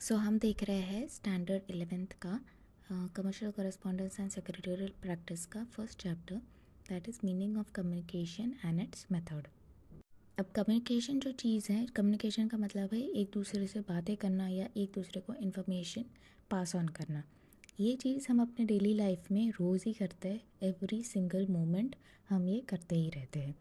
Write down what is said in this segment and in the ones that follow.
सो हम देख रहे हैं स्टैंडर्ड 11th का कमर्शियल कॉरेस्पॉन्डेंस एंड सेक्रेटोरियल प्रैक्टिस का first chapter, that is meaning of communication and it's method. अब कम्युनिकेशन जो चीज़ है, कम्युनिकेशन का मतलब है एक दूसरे से बातें करना या एक दूसरे को इन्फॉर्मेशन पास ऑन करना। ये चीज़ हम अपने डेली लाइफ में रोज़ ही करते हैं, एवरी सिंगल मोमेंट हम ये करते ही रहते हैं।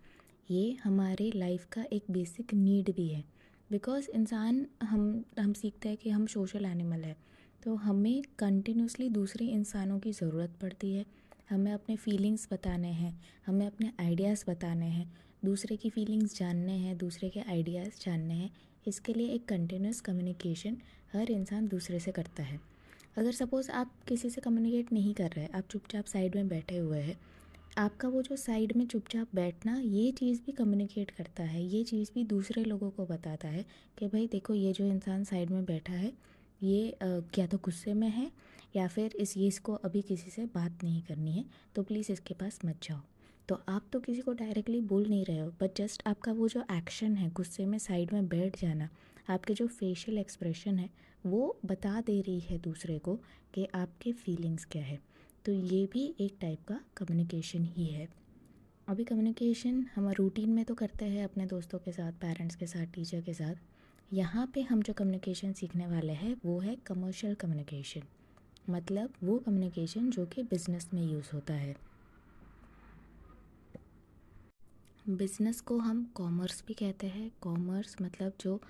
ये हमारे लाइफ का एक बेसिक नीड भी है, बिकॉज इंसान हम सीखते हैं कि हम सोशल एनिमल है, तो हमें कंटिन्यूसली दूसरे इंसानों की ज़रूरत पड़ती है। हमें अपने फीलिंग्स बताने हैं, हमें अपने आइडियाज़ बताने हैं, दूसरे की फीलिंग्स जानने हैं, दूसरे के आइडियाज़ जानने हैं। इसके लिए एक कंटिन्यूस कम्युनिकेशन हर इंसान दूसरे से करता है। अगर सपोज़ आप किसी से कम्युनिकेट नहीं कर रहे, आप चुपचाप साइड में बैठे हुए हैं, आपका वो जो साइड में चुपचाप बैठना, ये चीज़ भी कम्युनिकेट करता है, ये चीज़ भी दूसरे लोगों को बताता है कि भाई देखो, ये जो इंसान साइड में बैठा है ये क्या तो गुस्से में है, या फिर इसको अभी किसी से बात नहीं करनी है, तो प्लीज़ इसके पास मत जाओ। तो आप तो किसी को डायरेक्टली बोल नहीं रहे हो, बट जस्ट आपका वो जो एक्शन है, गुस्से में साइड में बैठ जाना, आपके जो फेशियल एक्सप्रेशन है, वो बता दे रही है दूसरे को कि आपके फीलिंग्स क्या है। तो ये भी एक टाइप का कम्युनिकेशन ही है। अभी कम्युनिकेशन हम रूटीन में तो करते हैं अपने दोस्तों के साथ, पेरेंट्स के साथ, टीचर के साथ। यहाँ पे हम जो कम्युनिकेशन सीखने वाले हैं वो है कमर्शियल कम्युनिकेशन, मतलब वो कम्युनिकेशन जो कि बिज़नेस में यूज़ होता है। बिज़नेस को हम कॉमर्स भी कहते हैं। कॉमर्स मतलब जो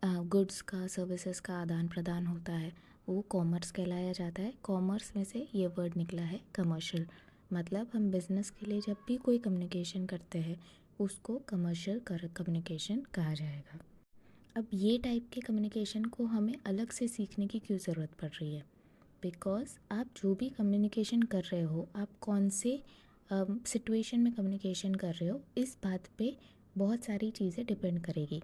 गुड्स का, सर्विसेज का आदान प्रदान होता है, वो कॉमर्स कहलाया जाता है। कॉमर्स में से ये वर्ड निकला है कमर्शियल, मतलब हम बिज़नेस के लिए जब भी कोई कम्युनिकेशन करते हैं उसको कमर्शियल कम्युनिकेशन कहा जाएगा। अब ये टाइप के कम्युनिकेशन को हमें अलग से सीखने की क्यों ज़रूरत पड़ रही है? बिकॉज़ आप जो भी कम्युनिकेशन कर रहे हो, आप कौन से सिचुएशन में कम्युनिकेशन कर रहे हो, इस बात पे बहुत सारी चीज़ें डिपेंड करेगी।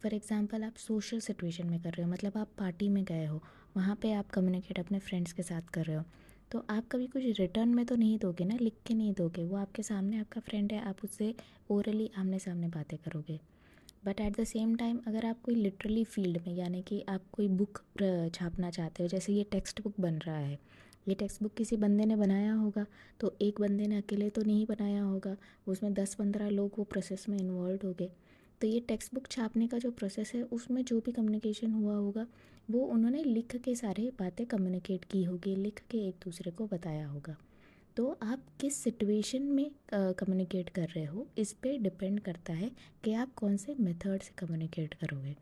फॉर एग्ज़ाम्पल, आप सोशल सिचुएशन में कर रहे हो, मतलब आप पार्टी में गए हो, वहाँ पे आप कम्युनिकेट अपने फ्रेंड्स के साथ कर रहे हो, तो आप कभी कुछ रिटर्न में तो नहीं दोगे ना, लिख के नहीं दोगे। वो आपके सामने आपका फ्रेंड है, आप उससे ओरली आमने सामने बातें करोगे। But at the same time अगर आप कोई लिटरली फील्ड में, यानी कि आप कोई बुक छापना चाहते हो, जैसे ये टेक्स्ट बुक बन रहा है, ये टेक्स्ट बुक किसी बंदे ने बनाया होगा, तो एक बंदे ने अकेले तो नहीं बनाया होगा, उसमें 10-15 लोग वो प्रोसेस में इन्वॉल्व हो गए। तो ये टेक्स्ट बुक छापने का जो प्रोसेस है, उसमें जो भी कम्युनिकेशन हुआ होगा वो उन्होंने लिख के सारे बातें कम्युनिकेट की होगी, लिख के एक दूसरे को बताया होगा। तो आप किस सिचुएशन में कम्युनिकेट कर रहे हो, इस पे डिपेंड करता है कि आप कौन से मेथड से कम्युनिकेट करोगे,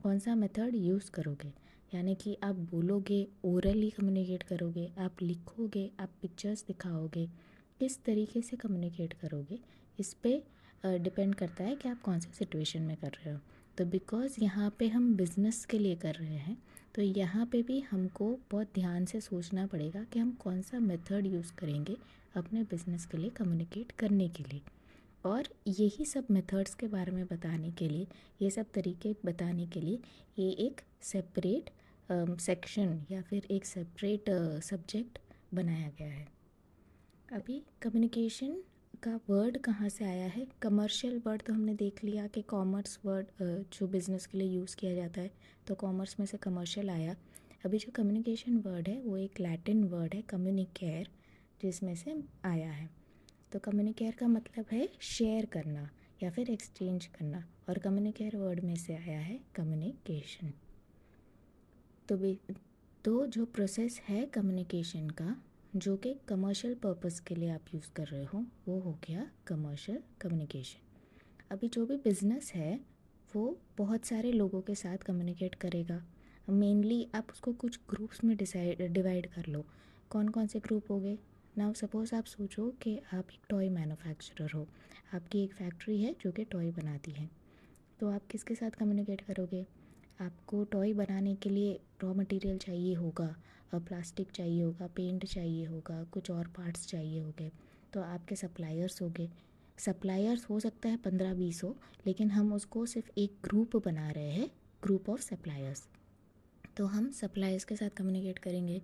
कौन सा मेथड यूज़ करोगे। यानी कि आप बोलोगे, ओरली कम्युनिकेट करोगे, आप लिखोगे, आप पिक्चर्स दिखाओगे, किस तरीके से कम्युनिकेट करोगे, इस पे डिपेंड करता है कि आप कौन से सिचुएशन में कर रहे हो। तो बिकॉज़ यहाँ पे हम बिज़नेस के लिए कर रहे हैं, तो यहाँ पे भी हमको बहुत ध्यान से सोचना पड़ेगा कि हम कौन सा मेथड यूज़ करेंगे अपने बिज़नेस के लिए कम्युनिकेट करने के लिए। और यही सब मेथड्स के बारे में बताने के लिए, ये सब तरीके बताने के लिए, ये एक सेपरेट सेक्शन या फिर एक सेपरेट सब्जेक्ट बनाया गया है। अभी कम्युनिकेशन का वर्ड कहाँ से आया है? कमर्शियल वर्ड तो हमने देख लिया कि कॉमर्स वर्ड जो बिज़नेस के लिए यूज़ किया जाता है, तो कॉमर्स में से कमर्शियल आया। अभी जो कम्युनिकेशन वर्ड है वो एक लैटिन वर्ड है कम्युनिकेयर, जिसमें से आया है। तो कम्युनिकेयर का मतलब है शेयर करना या फिर एक्सचेंज करना, और कम्युनिकेयर वर्ड में से आया है कम्युनिकेशन। तो तो जो प्रोसेस है कम्युनिकेशन का, जो कि कमर्शियल पर्पस के लिए आप यूज़ कर रहे हो, वो हो गया कमर्शियल कम्युनिकेशन। अभी जो भी बिज़नेस है वो बहुत सारे लोगों के साथ कम्युनिकेट करेगा। मेनली आप उसको कुछ ग्रुप्स में डिवाइड कर लो। कौन कौन से ग्रुप हो गए? नाउ सपोज़ आप सोचो कि आप एक टॉय मैन्युफैक्चरर हो, आपकी एक फैक्ट्री है जो कि टॉय बनाती है, तो आप किसके साथ कम्युनिकेट करोगे? आपको टॉय बनाने के लिए रॉ मटेरियल चाहिए होगा, प्लास्टिक चाहिए होगा, पेंट चाहिए होगा, कुछ और पार्ट्स चाहिए होंगे, तो आपके सप्लायर्स होंगे। सप्लायर्स हो सकता है 15-20 हो, लेकिन हम उसको सिर्फ एक ग्रुप बना रहे हैं, ग्रुप ऑफ सप्लायर्स, तो हम सप्लायर्स के साथ कम्युनिकेट करेंगे।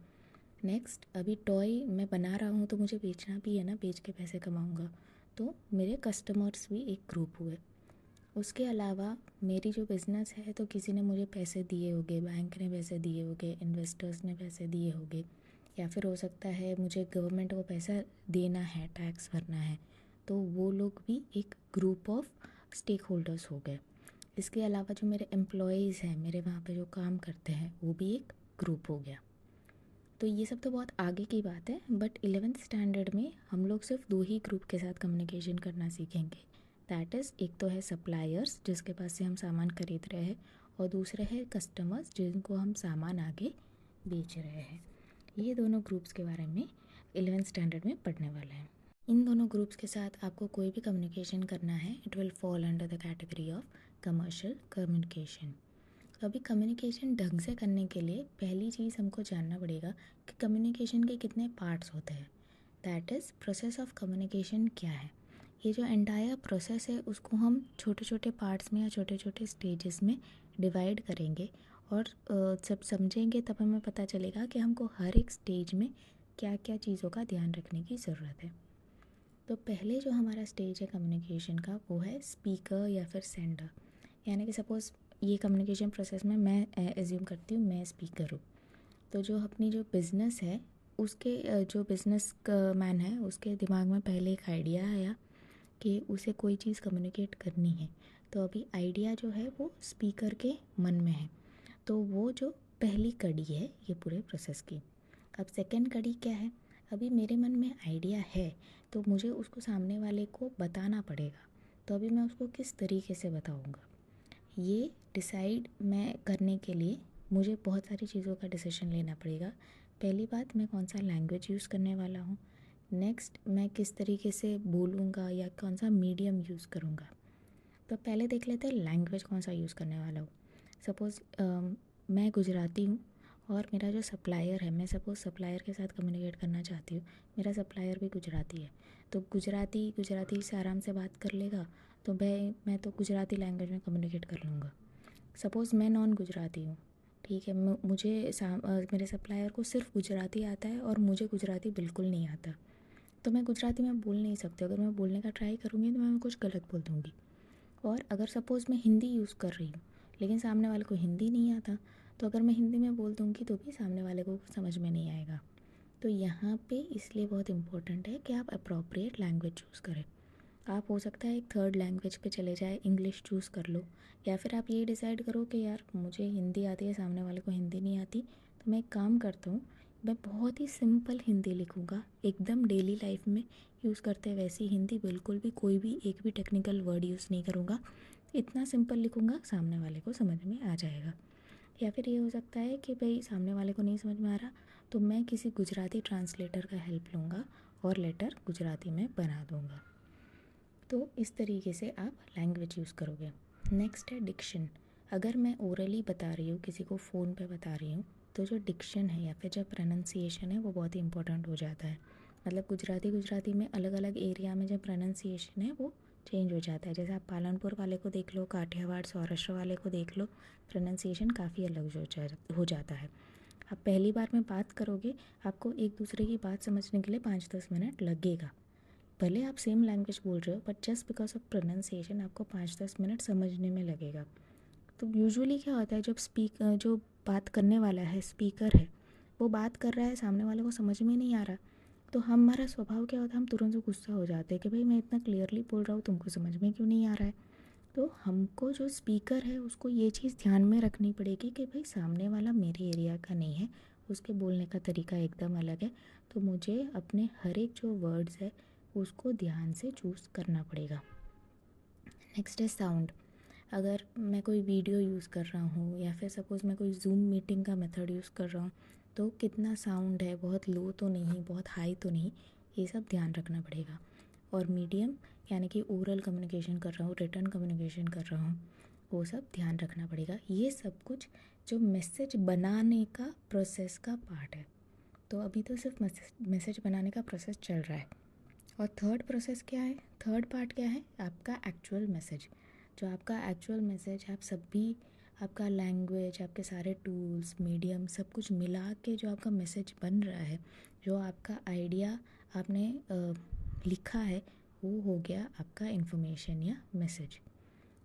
नेक्स्ट, अभी टॉय मैं बना रहा हूँ तो मुझे बेचना भी है ना, बेच के पैसे कमाऊँगा, तो मेरे कस्टमर्स भी एक ग्रुप हुए। उसके अलावा मेरी जो बिज़नेस है, तो किसी ने मुझे पैसे दिए होंगे, बैंक ने पैसे दिए होंगे, इन्वेस्टर्स ने पैसे दिए होंगे, या फिर हो सकता है मुझे गवर्नमेंट को पैसा देना है, टैक्स भरना है, तो वो लोग भी एक ग्रुप ऑफ स्टेक होल्डर्स हो गए। इसके अलावा जो मेरे एम्प्लॉयज़ हैं, मेरे वहाँ पे जो काम करते हैं, वो भी एक ग्रुप हो गया। तो ये सब तो बहुत आगे की बात है, बट 11th स्टैंडर्ड में हम लोग सिर्फ 2 ही ग्रुप के साथ कम्युनिकेशन करना सीखेंगे। दैट इज़, एक तो है सप्लायर्स जिसके पास से हम सामान खरीद रहे हैं, और दूसरे है कस्टमर्स जिनको हम सामान आगे बेच रहे हैं। ये दोनों ग्रुप्स के बारे में 11th स्टैंडर्ड में पढ़ने वाले हैं। इन दोनों ग्रुप्स के साथ आपको कोई भी कम्युनिकेशन करना है, it will fall under the category of commercial communication. तो अभी कम्युनिकेशन ढंग से करने के लिए पहली चीज़ हमको जानना पड़ेगा कि कम्युनिकेशन के कितने पार्ट्स होते हैं। That is, process of communication क्या है। ये जो एंटायर प्रोसेस है उसको हम छोटे छोटे पार्ट्स में या छोटे छोटे स्टेजेस में डिवाइड करेंगे, और जब समझेंगे तब हमें पता चलेगा कि हमको हर एक स्टेज में क्या क्या चीज़ों का ध्यान रखने की ज़रूरत है। तो पहले जो हमारा स्टेज है कम्युनिकेशन का, वो है स्पीकर या फिर सेंडर। यानी कि सपोज़ ये कम्युनिकेशन प्रोसेस में मैं एज्यूम करती हूँ मैं स्पीकर हूँ, तो जो अपनी जो बिज़नेस है उसके जो बिज़नेस मैन है उसके दिमाग में पहले एक आइडिया आया कि उसे कोई चीज़ कम्युनिकेट करनी है। तो अभी आइडिया जो है वो स्पीकर के मन में है, तो वो जो पहली कड़ी है ये पूरे प्रोसेस की। अब सेकंड कड़ी क्या है, अभी मेरे मन में आइडिया है तो मुझे उसको सामने वाले को बताना पड़ेगा। तो अभी मैं उसको किस तरीके से बताऊँगा, ये डिसाइड मैं करने के लिए मुझे बहुत सारी चीज़ों का डिसीजन लेना पड़ेगा। पहली बात, मैं कौन सा लैंग्वेज यूज़ करने वाला हूँ। नेक्स्ट, मैं किस तरीके से बोलूँगा या कौन सा मीडियम यूज़ करूँगा। तो पहले देख लेते हैं लैंग्वेज कौन सा यूज़ करने वाला हूँ। सपोज़ मैं गुजराती हूँ और मेरा जो सप्लायर है, मैं सपोज़ सप्लायर के साथ कम्युनिकेट करना चाहती हूँ, मेरा सप्लायर भी गुजराती है, तो गुजराती गुजराती से आराम से बात कर लेगा, तो मैं तो गुजराती लैंग्वेज में कम्युनिकेट कर लूँगा। सपोज़ मैं नॉन गुजराती हूँ, ठीक है, मेरे सप्लायर को सिर्फ गुजराती आता है और मुझे गुजराती बिल्कुल नहीं आता, तो मैं गुजराती में बोल नहीं सकती। अगर मैं बोलने का ट्राई करूँगी तो मैं कुछ गलत बोल दूँगी। और अगर सपोज़ मैं हिंदी यूज़ कर रही हूँ लेकिन सामने वाले को हिंदी नहीं आता, तो अगर मैं हिंदी में बोल दूँगी तो भी सामने वाले को समझ में नहीं आएगा। तो यहाँ पे इसलिए बहुत इम्पोर्टेंट है कि आप अप्रोप्रिएट लैंग्वेज चूज़ करें। आप हो सकता है एक थर्ड लैंग्वेज पे चले जाए, इंग्लिश चूज़ कर लो, या फिर आप ये डिसाइड करो कि यार मुझे हिंदी आती है, सामने वाले को हिंदी नहीं आती, तो मैं एक काम करता हूँ, मैं बहुत ही सिंपल हिंदी लिखूँगा, एकदम डेली लाइफ में यूज़ करते वैसी हिंदी, बिल्कुल भी कोई भी एक भी टेक्निकल वर्ड यूज़ नहीं करूँगा, इतना सिंपल लिखूँगा सामने वाले को समझ में आ जाएगा। या फिर ये हो सकता है कि भाई सामने वाले को नहीं समझ में आ रहा, तो मैं किसी गुजराती ट्रांसलेटर का हेल्प लूँगा और लेटर गुजराती में बना दूँगा। तो इस तरीके से आप लैंग्वेज यूज़ करोगे। नेक्स्ट है डिक्शन। अगर मैं ओरली बता रही हूँ, किसी को फ़ोन पे बता रही हूँ, तो जो डिक्शन है या फिर जो प्रोनंसिएशन है वो बहुत ही इंपॉर्टेंट हो जाता है। मतलब गुजराती में अलग अलग एरिया में जो प्रोनंसिएशन है वो चेंज हो जाता है। जैसे आप पालनपुर वाले को देख लो, काठियावाड़ सौराष्ट्र वाले को देख लो, प्रोनंसिएशन काफ़ी अलग हो जाता है। आप पहली बार में बात करोगे, आपको एक दूसरे की बात समझने के लिए 5-10 मिनट लगेगा। भले आप सेम लैंग्वेज बोल रहे हो, but just because of pronunciation आपको 5-10 मिनट समझने में लगेगा। तो यूजुअली क्या होता है, जो बात करने वाला है, स्पीकर है, वो बात कर रहा है, सामने वाले को समझ में नहीं आ रहा, तो हमारा स्वभाव क्या होता है, हम तुरंत से गुस्सा हो जाते हैं कि भाई मैं इतना क्लियरली बोल रहा हूँ, तुमको समझ में क्यों नहीं आ रहा है। तो हमको जो स्पीकर है उसको ये चीज़ ध्यान में रखनी पड़ेगी कि भाई सामने वाला मेरे एरिया का नहीं है, उसके बोलने का तरीका एकदम अलग है, तो मुझे अपने हर एक जो वर्ड्स है उसको ध्यान से चूज़ करना पड़ेगा। नेक्स्ट है साउंड। अगर मैं कोई वीडियो यूज़ कर रहा हूँ या फिर सपोज़ मैं कोई जूम मीटिंग का मेथड यूज़ कर रहा हूँ, तो कितना साउंड है, बहुत लो तो नहीं, बहुत हाई तो नहीं, ये सब ध्यान रखना पड़ेगा। और मीडियम, यानी कि ओरल कम्युनिकेशन कर रहा हूँ, रिटर्न कम्युनिकेशन कर रहा हूँ, वो सब ध्यान रखना पड़ेगा। ये सब कुछ जो मैसेज बनाने का प्रोसेस का पार्ट है। तो अभी तो सिर्फ मैसेज बनाने का प्रोसेस चल रहा है। और थर्ड प्रोसेस क्या है, थर्ड पार्ट क्या है, आपका एक्चुअल मैसेज। जो आपका एक्चुअल मैसेज, आप सभी, आपका लैंग्वेज, आपके सारे टूल्स, मीडियम, सब कुछ मिला के जो आपका मैसेज बन रहा है, जो आपका आइडिया आपने लिखा है, वो हो गया आपका इन्फॉर्मेशन या मैसेज।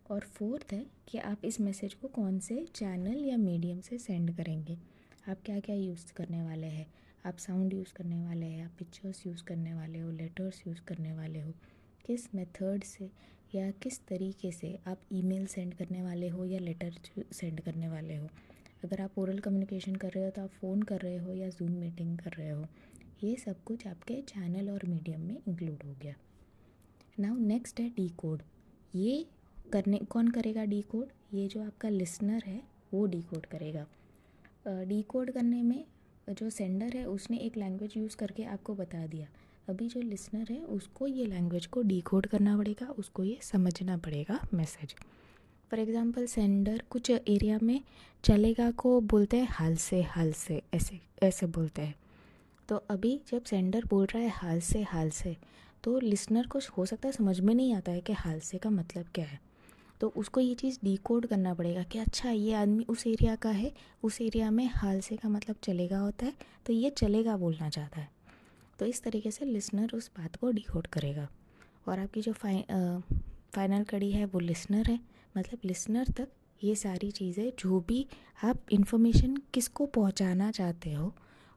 और फोर्थ है कि आप इस मैसेज को कौन से चैनल या मीडियम से सेंड करेंगे। आप क्या क्या यूज़ करने वाले हैं, आप साउंड यूज़ करने वाले हैं, आप पिक्चर्स यूज़ करने वाले हो, लेटर्स यूज़ करने वाले हो, किस मेथड से या किस तरीके से आप ईमेल सेंड करने वाले हो या लेटर सेंड करने वाले हो। अगर आप ओरल कम्युनिकेशन कर रहे हो तो आप फ़ोन कर रहे हो या जूम मीटिंग कर रहे हो। ये सब कुछ आपके चैनल और मीडियम में इंक्लूड हो गया। नाउ नेक्स्ट है डी कोड। ये करने कौन करेगा डी कोड? ये जो आपका लिसनर है वो डी कोड करेगा। डी कोड करने में जो सेंडर है उसने एक लैंग्वेज यूज़ करके आपको बता दिया, अभी जो लिसनर है उसको ये लैंग्वेज को डी कोड करना पड़ेगा, उसको ये समझना पड़ेगा मैसेज। फॉर एग्ज़ाम्पल सेंडर कुछ एरिया में चलेगा को बोलते हैं हाल से, ऐसे ऐसे बोलते हैं। तो अभी जब सेंडर बोल रहा है हाल से तो लिसनर को हो सकता है समझ में नहीं आता है कि हाल से का मतलब क्या है। तो उसको ये चीज़ डिकोड करना पड़ेगा कि अच्छा ये आदमी उस एरिया का है, उस एरिया में हाल से का मतलब चलेगा होता है, तो ये चलेगा बोलना चाहता है। तो इस तरीके से लिसनर उस बात को डिकोड करेगा। और आपकी जो फाइनल कड़ी है वो लिसनर है, मतलब लिसनर तक ये सारी चीज़ें जो भी आप इन्फॉर्मेशन किसको पहुंचाना चाहते हो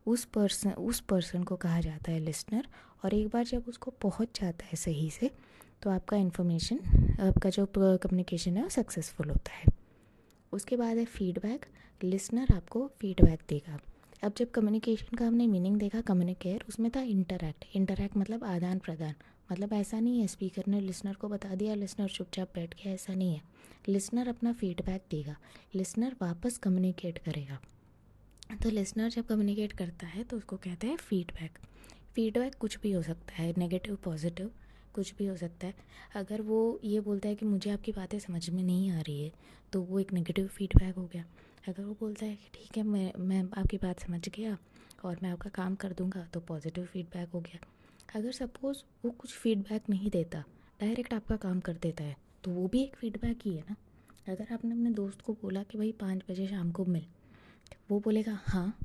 उस पर्सन को कहा जाता है लिसनर। और एक बार जब उसको पहुंच जाता है सही से तो आपका इन्फॉर्मेशन, आपका जो कम्युनिकेशन है वो सक्सेसफुल होता है। उसके बाद है फीडबैक। लिसनर आपको फीडबैक देगा। अब जब कम्युनिकेशन का हमने मीनिंग देखा कम्युनिकेट, उसमें था इंटरैक्ट मतलब आदान प्रदान। मतलब ऐसा नहीं है स्पीकर ने लिसनर को बता दिया, लिसनर चुपचाप बैठ गया, ऐसा नहीं है। लिसनर अपना फीडबैक देगा, लिसनर वापस कम्युनिकेट करेगा। तो लिसनर जब कम्युनिकेट करता है तो उसको कहते हैं फीडबैक। फीडबैक कुछ भी हो सकता है, नेगेटिव पॉजिटिव कुछ भी हो सकता है। अगर वो ये बोलता है कि मुझे आपकी बातें समझ में नहीं आ रही है तो वो एक नेगेटिव फीडबैक हो गया। अगर वो बोलता है कि ठीक है मैं आपकी बात समझ गया और मैं आपका काम कर दूंगा तो पॉजिटिव फीडबैक हो गया। अगर सपोज़ वो कुछ फीडबैक नहीं देता, डायरेक्ट आपका काम कर देता है, तो वो भी एक फीडबैक ही है ना। अगर आपने अपने दोस्त को बोला कि भाई 5 बजे शाम को मिल, वो बोलेगा हाँ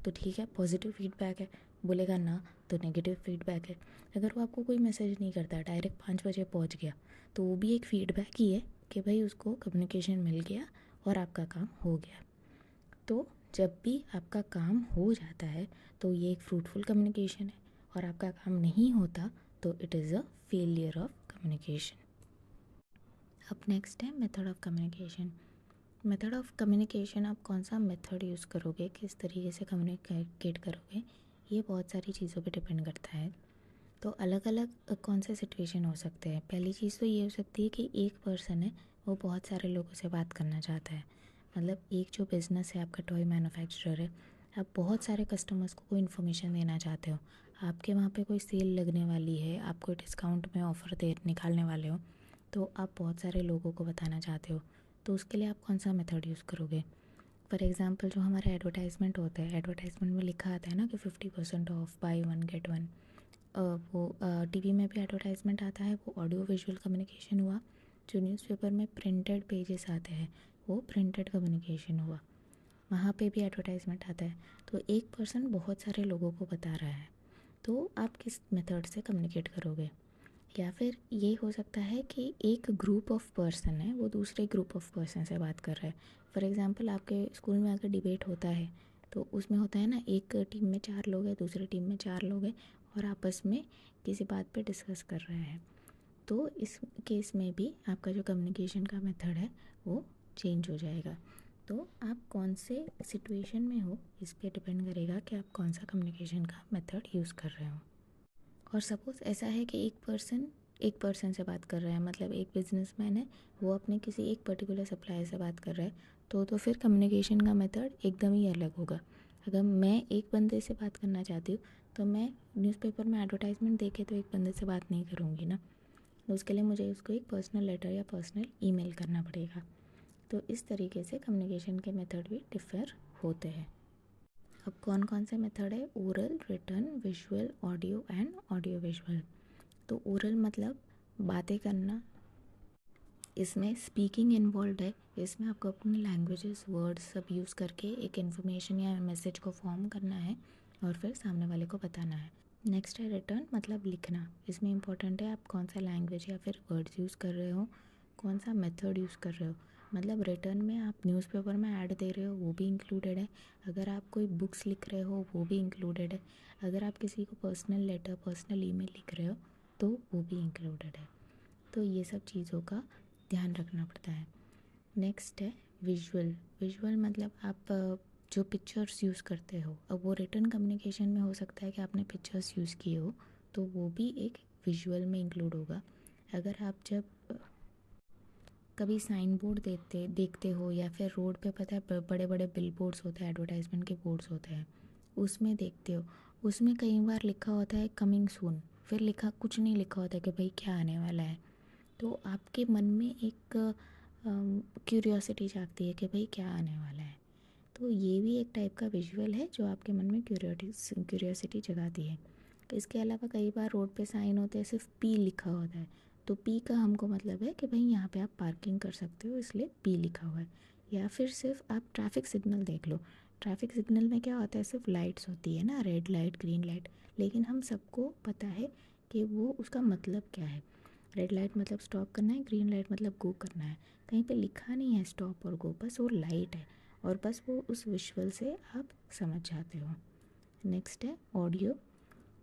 तो ठीक है, पॉजिटिव फीडबैक है। बोलेगा ना तो नेगेटिव फीडबैक है। अगर वो आपको कोई मैसेज नहीं करता, डायरेक्ट 5 बजे पहुंच गया, तो वो भी एक फीडबैक ही है कि भाई उसको कम्युनिकेशन मिल गया और आपका काम हो गया। तो जब भी आपका काम हो जाता है तो ये एक फ्रूटफुल कम्युनिकेशन है, और आपका काम नहीं होता तो it is a failure of communication. अब नेक्स्ट है method of communication. Method of communication, आप कौन सा मेथड यूज़ करोगे, किस तरीके से कम्युनिकेट करोगे, ये बहुत सारी चीज़ों पे डिपेंड करता है। तो अलग अलग कौन से सिचुएशन हो सकते हैं। पहली चीज़ तो ये हो सकती है कि एक पर्सन है वो बहुत सारे लोगों से बात करना चाहता है। मतलब एक जो बिज़नेस है, आपका टॉय मैन्युफैक्चरर है, आप बहुत सारे कस्टमर्स को कोई इन्फॉर्मेशन देना चाहते हो। आपके वहाँ पे कोई सेल लगने वाली है, आप कोई डिस्काउंट में ऑफ़र दे निकालने वाले हो, तो आप बहुत सारे लोगों को बताना चाहते हो। तो उसके लिए आप कौन सा मेथड यूज़ करोगे? फॉर एग्ज़ाम्पल जो हमारे एडवर्टाइजमेंट होते हैं, एडवर्टाइजमेंट में लिखा आता है ना कि 50% of, by one get one. वो टीवी में भी एडवर्टाइजमेंट आता है, वो ऑडियो विजुअल कम्युनिकेशन हुआ। जो न्यूज़पेपर में प्रिंटेड पेजेस आते हैं वो प्रिंटेड कम्युनिकेशन हुआ, वहाँ पे भी एडवर्टाइजमेंट आता है। तो एक पर्सन बहुत सारे लोगों को बता रहा है, तो आप किस मेथड से कम्युनिकेट करोगे? या फिर ये हो सकता है कि एक ग्रुप ऑफ पर्सन है, वो दूसरे ग्रुप ऑफ पर्सन से बात कर रहा है। फॉर एग्ज़ाम्पल आपके स्कूल में अगर डिबेट होता है तो उसमें होता है ना, एक टीम में 4 लोग हैं, दूसरी टीम में 4 लोग हैं और आपस में किसी बात पे डिस्कस कर रहे हैं। तो इस केस में भी आपका जो कम्युनिकेशन का मेथड है वो चेंज हो जाएगा। तो आप कौन से सिचुएशन में हो इस पे डिपेंड करेगा कि आप कौन सा कम्युनिकेशन का मेथड यूज़ कर रहे हो। और सपोज़ ऐसा है कि एक पर्सन से बात कर रहा है, मतलब एक बिजनेसमैन है, वो अपने किसी एक पर्टिकुलर सप्लायर से बात कर रहा है, तो फिर कम्युनिकेशन का मेथड एकदम ही अलग होगा। अगर मैं एक बंदे से बात करना चाहती हूँ तो मैं न्यूज़पेपर में एडवर्टाइजमेंट देखे तो एक बंदे से बात नहीं करूँगी ना, तो उसके लिए मुझे उसको एक पर्सनल लेटर या पर्सनल ईमेल करना पड़ेगा। तो इस तरीके से कम्युनिकेशन के मेथड भी डिफ़र होते हैं। अब कौन कौन से मेथड है? Oral, written, visual, audio and audio visual. तो ओरल मतलब बातें करना, इसमें स्पीकिंग इन्वॉल्व है। इसमें आपको अपनी लैंग्वेजेस, वर्ड्स सब यूज़ करके एक इन्फॉर्मेशन या मैसेज को फॉर्म करना है और फिर सामने वाले को बताना है। नेक्स्ट है रिटर्न, मतलब लिखना। इसमें इंपॉर्टेंट है आप कौन सा लैंग्वेज या फिर वर्ड्स यूज़ कर रहे हो, कौन सा मेथड यूज़ कर रहे हो। मतलब रिटर्न में आप न्यूज़पेपर में ऐड दे रहे हो वो भी इंक्लूडेड है, अगर आप कोई बुक्स लिख रहे हो वो भी इंक्लूडेड है, अगर आप किसी को पर्सनल लेटर पर्सनल ईमेल लिख रहे हो तो वो भी इंक्लूडेड है। तो ये सब चीज़ों का ध्यान रखना पड़ता है। नेक्स्ट है विजुअल। विजुअल मतलब आप जो पिक्चर्स यूज़ करते हो, अब वो रिटर्न कम्युनिकेशन में हो सकता है कि आपने पिक्चर्स यूज़ किए हो तो वो भी एक विजुअल में इंक्लूड होगा। अगर आप जब कभी साइन बोर्ड देखते हो या फिर रोड पे पता है बड़े बड़े बिल बोर्ड्स होते हैं, एडवर्टाइजमेंट के बोर्ड्स होते हैं, उसमें देखते हो, उसमें कई बार लिखा होता है कमिंग सून, फिर लिखा कुछ नहीं लिखा होता है कि भाई क्या आने वाला है। तो आपके मन में एक क्यूरियोसिटी जागती है कि भाई क्या आने वाला है। तो ये भी एक टाइप का विजुअल है जो आपके मन में क्यूरियोसिटी जगाती है। इसके अलावा कई बार रोड पे साइन होते हैं सिर्फ पी लिखा होता है, तो पी का हमको मतलब है कि भाई यहाँ पे आप पार्किंग कर सकते हो इसलिए पी लिखा हुआ है। या फिर सिर्फ आप ट्रैफिक सिग्नल देख लो, ट्रैफिक सिग्नल में क्या होता है, सिर्फ लाइट्स होती है ना, रेड लाइट ग्रीन लाइट, लेकिन हम सबको पता है कि वो उसका मतलब क्या है। रेड लाइट मतलब स्टॉप करना है, ग्रीन लाइट मतलब गो करना है। कहीं पे लिखा नहीं है स्टॉप और गो, बस वो लाइट है और बस वो उस विजुअल से आप समझ जाते हो। नेक्स्ट है ऑडियो।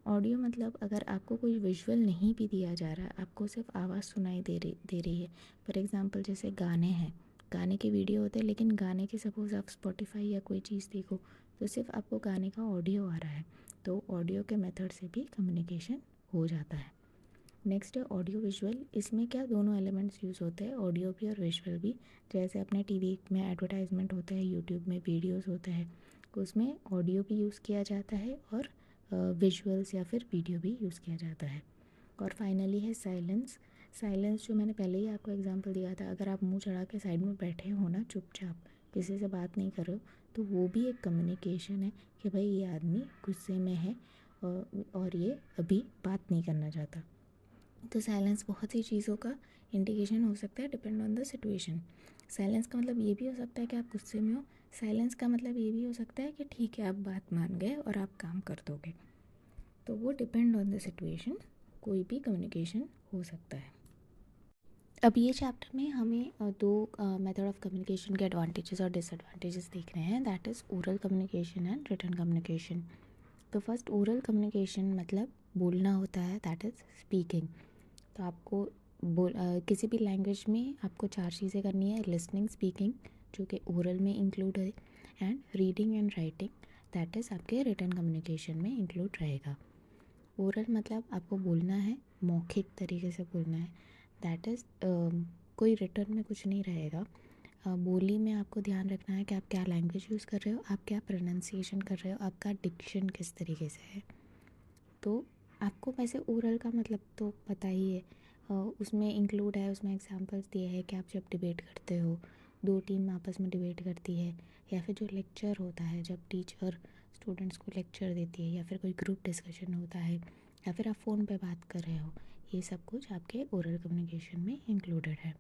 ऑडियो मतलब अगर आपको कोई विजुअल नहीं भी दिया जा रहा है, आपको सिर्फ आवाज़ सुनाई दे रही है। फॉर एग्ज़ाम्पल जैसे गाने हैं, गाने के वीडियो होते हैं लेकिन गाने की सपोज़ आप स्पॉटिफाई या कोई चीज़ देखो तो सिर्फ आपको गाने का ऑडियो आ रहा है, तो ऑडियो के मेथड से भी कम्युनिकेशन हो जाता है। नेक्स्ट है ऑडियो विजुअल। इसमें क्या दोनों एलिमेंट्स यूज़ होते हैं, ऑडियो भी और विजुअल भी। जैसे अपने टीवी में एडवर्टाइजमेंट होता है, यूट्यूब में वीडियोस होते हैं, उसमें ऑडियो भी यूज़ किया जाता है और विजुअल्स या फिर वीडियो भी यूज़ किया जाता है। और फाइनली है साइलेंस। साइलेंस जो मैंने पहले ही आपको एग्जांपल दिया था, अगर आप मुंह चढ़ा के साइड में बैठे हो ना चुपचाप, किसी से बात नहीं कर रहे हो, तो वो भी एक कम्युनिकेशन है कि भाई ये आदमी गुस्से में है और ये अभी बात नहीं करना चाहता। तो साइलेंस बहुत सी चीज़ों का इंडिकेशन हो सकता है, depend on the situation. Silence का मतलब ये भी हो सकता है कि आप गुस्से में हो, साइलेंस का मतलब ये भी हो सकता है कि ठीक है आप बात मान गए और आप काम कर दोगे। तो वो डिपेंड ऑन द सिचुएशन कोई भी कम्युनिकेशन हो सकता है। अब ये चैप्टर में हमें दो मेथड ऑफ कम्युनिकेशन के एडवांटेजेस और डिसएडवांटेजेस देख रहे हैं, that is oral communication and written communication. तो फर्स्ट ओरल कम्युनिकेशन मतलब बोलना होता है, दैट इज़ स्पीकिंग। तो आपको किसी भी लैंग्वेज में आपको 4 चीज़ें करनी है, लिसनिंग, स्पीकिंग जो कि ओरल में इंक्लूड है, and reading and writing that is आपके रिटन कम्युनिकेशन में इंक्लूड रहेगा। ओरल मतलब आपको बोलना है, मौखिक तरीके से बोलना है, दैट इज़ कोई रिटर्न में कुछ नहीं रहेगा। बोली में आपको ध्यान रखना है कि आप क्या लैंग्वेज यूज़ कर रहे हो, आप क्या प्रोनाउंसिएशन कर रहे हो, आपका डिक्शन किस तरीके से है। तो आपको वैसे ओरल का मतलब तो पता ही है, उसमें इंक्लूड है, उसमें एग्जांपल्स दिए हैं कि आप जब डिबेट करते हो, दो टीम आपस में डिबेट करती है, या फिर जो लेक्चर होता है जब टीचर स्टूडेंट्स को लेक्चर देती है, या फिर कोई ग्रुप डिस्कशन होता है, या फिर आप फ़ोन पे बात कर रहे हो, ये सब कुछ आपके ओरल कम्युनिकेशन में इंक्लूडेड है।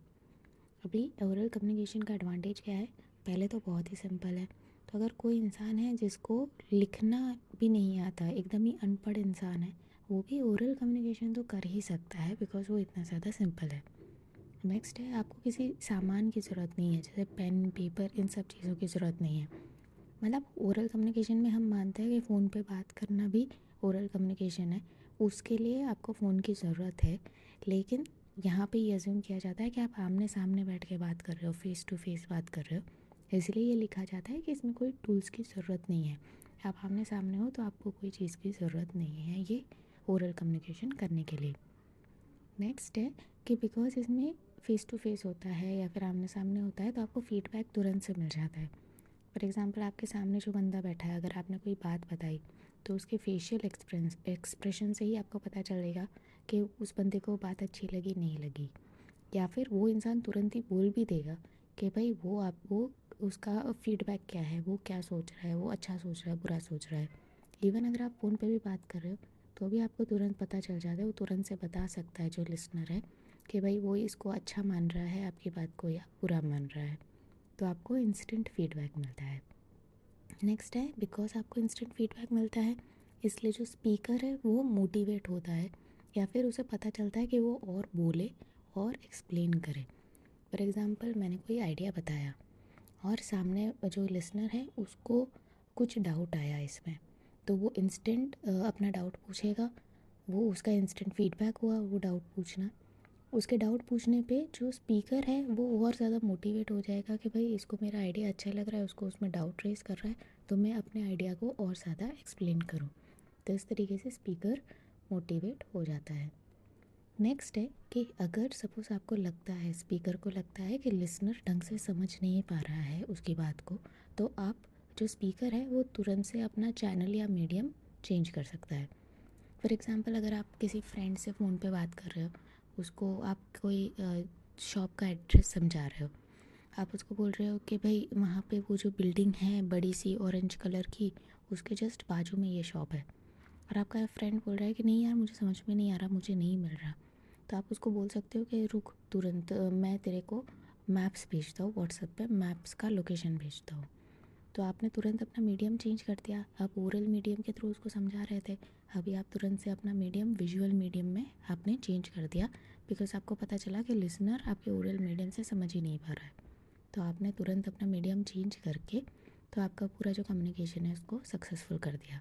अभी ओरल कम्युनिकेशन का एडवांटेज क्या है, पहले तो बहुत ही सिंपल है। तो अगर कोई इंसान है जिसको लिखना भी नहीं आता, एकदम ही अनपढ़ इंसान है, वो भी ओरल कम्युनिकेशन तो कर ही सकता है बिकॉज वो इतना ज़्यादा सिंपल है। नेक्स्ट है आपको किसी सामान की ज़रूरत नहीं है, जैसे पेन पेपर इन सब चीज़ों की ज़रूरत नहीं है। मतलब ओरल कम्युनिकेशन में हम मानते हैं कि फ़ोन पे बात करना भी ओरल कम्युनिकेशन है, उसके लिए आपको फ़ोन की ज़रूरत है, लेकिन यहाँ पे ये अज्यूम किया जाता है कि आप आमने सामने बैठ के बात कर रहे हो, फेस टू फेस बात कर रहे हो, इसलिए ये लिखा जाता है कि इसमें कोई टूल्स की ज़रूरत नहीं है। आप आमने सामने हो तो आपको कोई चीज़ की ज़रूरत नहीं है ये ओरल कम्युनिकेशन करने के लिए। नेक्स्ट है कि बिकॉज इसमें फ़ेस टू फेस होता है या फिर आमने सामने होता है तो आपको फीडबैक तुरंत से मिल जाता है। फॉर एग्ज़ाम्पल आपके सामने जो बंदा बैठा है, अगर आपने कोई बात बताई तो उसके फेशियल एक्सप्रेशन से ही आपको पता चलेगा कि उस बंदे को बात अच्छी लगी नहीं लगी, या फिर वो इंसान तुरंत ही बोल भी देगा कि भाई वो उसका फीडबैक क्या है, वो क्या सोच रहा है, वो अच्छा सोच रहा है बुरा सोच रहा है। इवन अगर आप फ़ोन पे भी बात कर रहे हो तो भी आपको तुरंत पता चल जाता है, वो तुरंत से बता सकता है जो लिसनर है कि भाई वो इसको अच्छा मान रहा है आपकी बात को या बुरा मान रहा है। तो आपको इंस्टेंट फीडबैक मिलता है। नेक्स्ट है बिकॉज आपको इंस्टेंट फीडबैक मिलता है इसलिए जो स्पीकर है वो मोटिवेट होता है, या फिर उसे पता चलता है कि वो और बोले और एक्सप्लेन करे। फॉर एग्ज़ाम्पल मैंने कोई आइडिया बताया और सामने जो लिसनर है उसको कुछ डाउट आया इसमें, तो वो इंस्टेंट अपना डाउट पूछेगा। वो उसका इंस्टेंट फीडबैक हुआ वो डाउट पूछना। उसके डाउट पूछने पे जो स्पीकर है वो और ज़्यादा मोटिवेट हो जाएगा कि भाई इसको मेरा आइडिया अच्छा लग रहा है, उसको उसमें डाउट रेस कर रहा है, तो मैं अपने आइडिया को और ज़्यादा एक्सप्लेन करूँ। तो इस तरीके से स्पीकर मोटिवेट हो जाता है। नेक्स्ट है कि अगर सपोज़ आपको लगता है, स्पीकर को लगता है कि लिसनर ढंग से समझ नहीं पा रहा है उसकी बात को, तो आप जो स्पीकर है वो तुरंत से अपना चैनल या मीडियम चेंज कर सकता है। फॉर एग्ज़ाम्पल अगर आप किसी फ्रेंड से फ़ोन पे बात कर रहे हो, उसको आप कोई शॉप का एड्रेस समझा रहे हो, आप उसको बोल रहे हो कि भाई वहाँ पे वो जो बिल्डिंग है बड़ी सी ऑरेंज कलर की, उसके जस्ट बाजू में ये शॉप है, और आपका फ्रेंड बोल रहा है कि नहीं यार मुझे समझ में नहीं आ रहा, मुझे नहीं मिल रहा, तो आप उसको बोल सकते हो कि रुक तुरंत मैं तेरे को मैप्स भेजता हूँ, व्हाट्सएप पे मैप्स का लोकेशन भेजता हूँ। तो आपने तुरंत अपना मीडियम चेंज कर दिया। आप ओरल मीडियम के थ्रू उसको समझा रहे थे, अभी आप तुरंत से अपना मीडियम विजुअल मीडियम में आपने चेंज कर दिया, बिकॉज आपको पता चला कि लिसनर आपके ओरल मीडियम से समझ ही नहीं पा रहा है। तो आपने तुरंत अपना मीडियम चेंज करके तो आपका पूरा जो कम्युनिकेशन है उसको सक्सेसफुल कर दिया।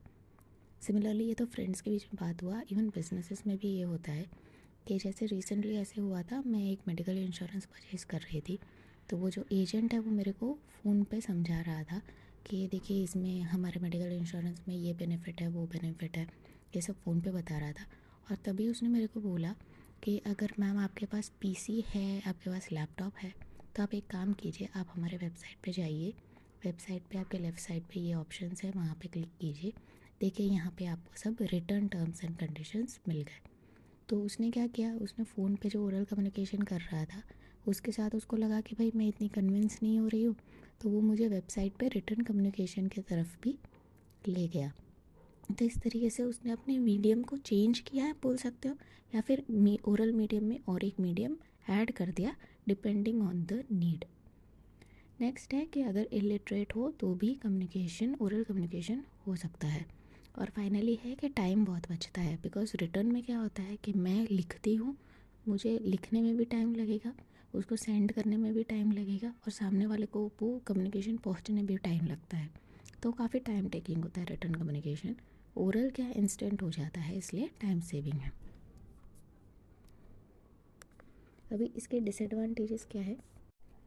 सिमिलरली ये तो फ्रेंड्स के बीच में बात हुआ, इवन बिजनेसेस में भी ये होता है कि जैसे रिसेंटली ऐसे हुआ था, मैं एक मेडिकल इंश्योरेंस परचेज़ कर रही थी, तो वो जो एजेंट है वो मेरे को फ़ोन पे समझा रहा था कि देखिए इसमें हमारे मेडिकल इंश्योरेंस में ये बेनिफिट है वो बेनिफिट है, ये सब फ़ोन पे बता रहा था। और तभी उसने मेरे को बोला कि अगर मैम आपके पास पीसी है, आपके पास लैपटॉप है, तो आप एक काम कीजिए, आप हमारे वेबसाइट पे जाइए, वेबसाइट पे आपके लेफ़्ट साइड पे ये ऑप्शंस है, वहाँ पे क्लिक कीजिए, देखिए यहाँ पे आपको सब रिटर्न टर्म्स एंड कंडीशंस मिल गए। तो उसने क्या किया, उसने फ़ोन पे जो ओरल कम्युनिकेशन कर रहा था उसके साथ उसको लगा कि भाई मैं इतनी कन्विंस नहीं हो रही हूँ, तो वो मुझे वेबसाइट पे रिटर्न कम्युनिकेशन की तरफ भी ले गया। तो इस तरीके से उसने अपने मीडियम को चेंज किया है बोल सकते हो, या फिर ओरल मीडियम में और एक मीडियम ऐड कर दिया depending on the need. Next है कि अगर इलिटरेट हो तो भी कम्युनिकेशन, ओरल कम्युनिकेशन हो सकता है। और फाइनली है कि टाइम बहुत बचता है, बिकॉज रिटर्न में क्या होता है कि मैं लिखती हूँ, मुझे लिखने में भी टाइम लगेगा, उसको सेंड करने में भी टाइम लगेगा, और सामने वाले को वो कम्युनिकेशन पहुँचने में भी टाइम लगता है, तो काफ़ी टाइम टेकिंग होता है रिटर्न कम्युनिकेशन। ओरल क्या इंस्टेंट हो जाता है, इसलिए टाइम सेविंग है। अभी इसके डिसएडवांटेजेस क्या है?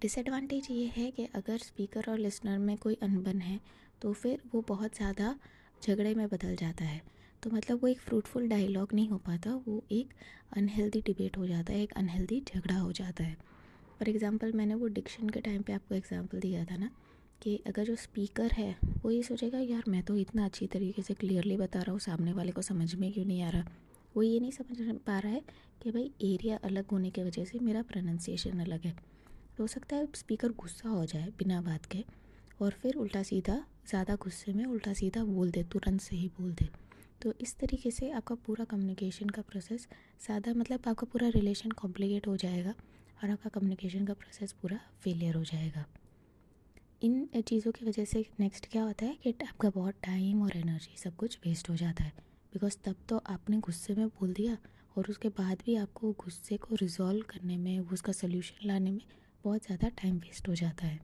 डिसएडवांटेज ये है कि अगर स्पीकर और लिसनर में कोई अनबन है तो फिर वो बहुत ज़्यादा झगड़े में बदल जाता है, तो मतलब वो एक फ्रूटफुल डायलॉग नहीं हो पाता, वो एक अनहेल्दी डिबेट हो जाता है, एक अनहेल्दी झगड़ा हो जाता है। फॉर एग्ज़ाम्पल मैंने वो डिक्शन के टाइम पे आपको एग्जांपल दिया था ना, कि अगर जो स्पीकर है वो ये सोचेगा यार मैं तो इतना अच्छी तरीके से क्लियरली बता रहा हूँ, सामने वाले को समझ में क्यों नहीं आ रहा, वो ये नहीं समझ पा रहा है कि भाई एरिया अलग होने की वजह से मेरा प्रोनाउंसिएशन अलग है। हो सकता है स्पीकर गुस्सा हो जाए बिना बात के, और फिर उल्टा सीधा ज़्यादा गुस्से में उल्टा सीधा बोल दे, तुरंत से ही बोल दे। तो इस तरीके से आपका पूरा कम्युनिकेशन का प्रोसेस ज़्यादा, मतलब आपका पूरा रिलेशन कॉम्प्लिकेट हो जाएगा और आपका कम्युनिकेशन का प्रोसेस पूरा फेलियर हो जाएगा। इन चीज़ों की वजह से नेक्स्ट क्या होता है कि आपका बहुत टाइम और एनर्जी सब कुछ वेस्ट हो जाता है, बिकॉज तब तो आपने गुस्से में बोल दिया और उसके बाद भी आपको गुस्से को रिजॉल्व करने में, उसका सल्यूशन लाने में बहुत ज़्यादा टाइम वेस्ट हो जाता है।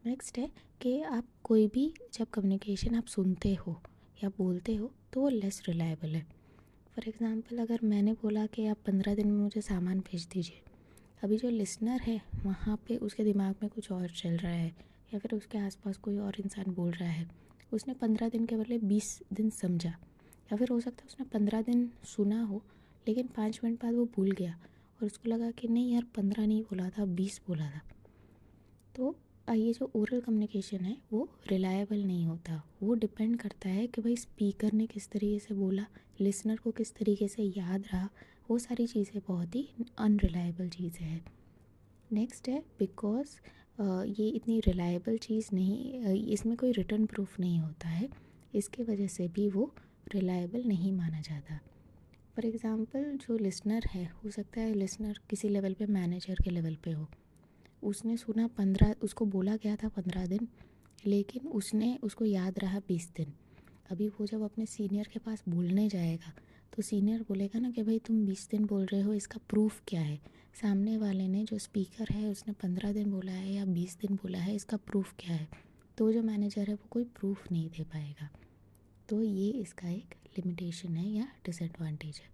नेक्स्ट है कि आप कोई भी जब कम्युनिकेशन आप सुनते हो या बोलते हो तो वो लेस रिलायबल है। फॉर एग्ज़ाम्पल अगर मैंने बोला कि आप 15 दिन में मुझे सामान भेज दीजिए, अभी जो लिसनर है वहाँ पे उसके दिमाग में कुछ और चल रहा है, या फिर उसके आसपास कोई और इंसान बोल रहा है, उसने 15 दिन के बदले 20 दिन समझा, या फिर हो सकता है उसने 15 दिन सुना हो लेकिन 5 मिनट बाद वो भूल गया और उसको लगा कि नहीं यार 15 नहीं बोला था, 20 बोला था। तो ये जो ओरल कम्युनिकेशन है वो रिलायबल नहीं होता, वो डिपेंड करता है कि भाई स्पीकर ने किस तरीके से बोला, लिसनर को किस तरीके से याद रहा, वो सारी चीज़ें बहुत ही अनरिलायबल चीज़ें हैं। नेक्स्ट है बिकॉज ये इतनी रिलायबल चीज़ नहीं, इसमें कोई रिटर्न प्रूफ नहीं होता है, इसके वजह से भी वो रिलायबल नहीं माना जाता। फॉर एग्ज़ाम्पल जो लिसनर है, हो सकता है लिसनर किसी लेवल पे मैनेजर के लेवल पे हो, उसने सुना 15, उसको बोला गया था 15 दिन, लेकिन उसने उसको याद रहा 20 दिन। अभी वो जब अपने सीनियर के पास बोलने जाएगा तो सीनियर बोलेगा ना कि भाई तुम 20 दिन बोल रहे हो, इसका प्रूफ क्या है, सामने वाले ने जो स्पीकर है उसने 15 दिन बोला है या 20 दिन बोला है, इसका प्रूफ क्या है? तो जो मैनेजर है वो कोई प्रूफ नहीं दे पाएगा। तो ये इसका एक लिमिटेशन है या डिसएडवांटेज है।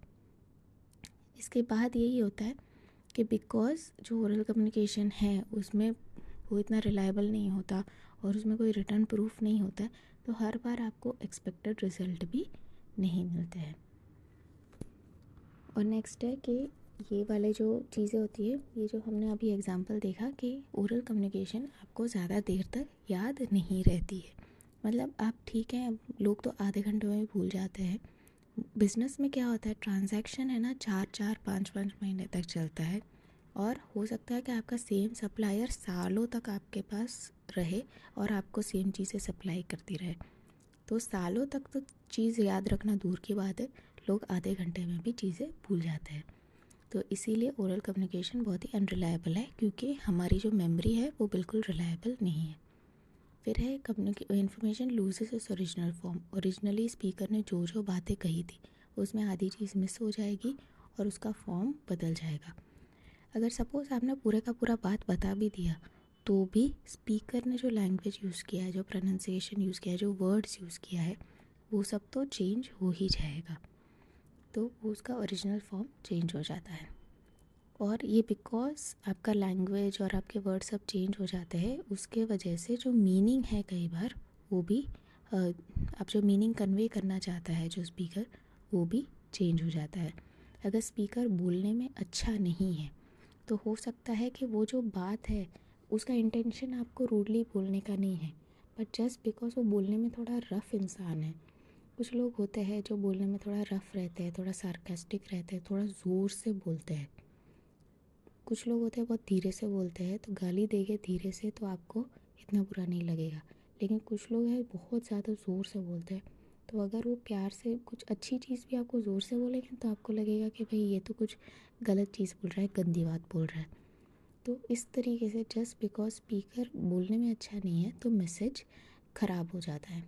इसके बाद यही होता है कि बिकॉज़ जो ओरल कम्युनिकेशन है उसमें वो इतना रिलायबल नहीं होता और उसमें कोई रिटर्न प्रूफ नहीं होता है, तो हर बार आपको एक्सपेक्टेड रिज़ल्ट भी नहीं मिलते हैं। और नेक्स्ट है कि ये वाले जो चीज़ें होती है, ये जो हमने अभी एग्जांपल देखा कि ओरल कम्युनिकेशन आपको ज़्यादा देर तक याद नहीं रहती है। मतलब आप ठीक है, लोग तो आधे घंटे में भूल जाते हैं। बिज़नेस में क्या होता है, ट्रांजैक्शन है ना, 4-5 महीने तक चलता है और हो सकता है कि आपका सेम सप्लायर सालों तक आपके पास रहे और आपको सेम चीज़ें सप्लाई करती रहे। तो सालों तक तो चीज़ याद रखना दूर की बात है, लोग आधे घंटे में भी चीज़ें भूल जाते हैं। तो इसीलिए ओरल कम्युनिकेशन बहुत ही अनरिलायबल है, क्योंकि हमारी जो मेमोरी है वो बिल्कुल रिलायबल नहीं है। फिर है information loses its original form. Originally speaker ने जो जो बातें कही थी उसमें आधी चीज़ मिस हो जाएगी और उसका फॉर्म बदल जाएगा। अगर सपोज़ आपने पूरे का पूरा बात बता भी दिया तो भी स्पीकर ने जो लैंग्वेज यूज़ किया है, जो प्रोनाउंसिएशन यूज़ किया है, जो वर्ड्स यूज़ किया है, वो सब तो चेंज हो ही जाएगा। तो वो उसका ओरिजिनल फॉर्म चेंज हो जाता है। और ये बिकॉज़ आपका लैंग्वेज और आपके वर्ड सब चेंज हो जाते हैं, उसके वजह से जो मीनिंग है कई बार वो भी आप जो मीनिंग कन्वे करना चाहता है जो स्पीकर, वो भी चेंज हो जाता है। अगर स्पीकर बोलने में अच्छा नहीं है तो हो सकता है कि वो जो बात है उसका इंटेंशन आपको रूडली बोलने का नहीं है, बट जस्ट बिकॉज वो बोलने में थोड़ा रफ़ इंसान है। कुछ लोग होते हैं जो बोलने में थोड़ा रफ़ रहते हैं, थोड़ा सार्कास्टिक रहते हैं, थोड़ा ज़ोर से बोलते हैं। कुछ लोग होते हैं बहुत धीरे से बोलते हैं, तो गाली देंगे धीरे से तो आपको इतना बुरा नहीं लगेगा। लेकिन कुछ लोग हैं बहुत ज़्यादा ज़ोर से बोलते हैं, तो अगर वो प्यार से कुछ अच्छी चीज़ भी आपको ज़ोर से बोलेंगे तो आपको लगेगा कि भाई ये तो कुछ गलत चीज़ बोल रहा है, गंदी बात बोल रहा है। तो इस तरीके से जस्ट बिकॉज स्पीकर बोलने में अच्छा नहीं है तो मैसेज ख़राब हो जाता है।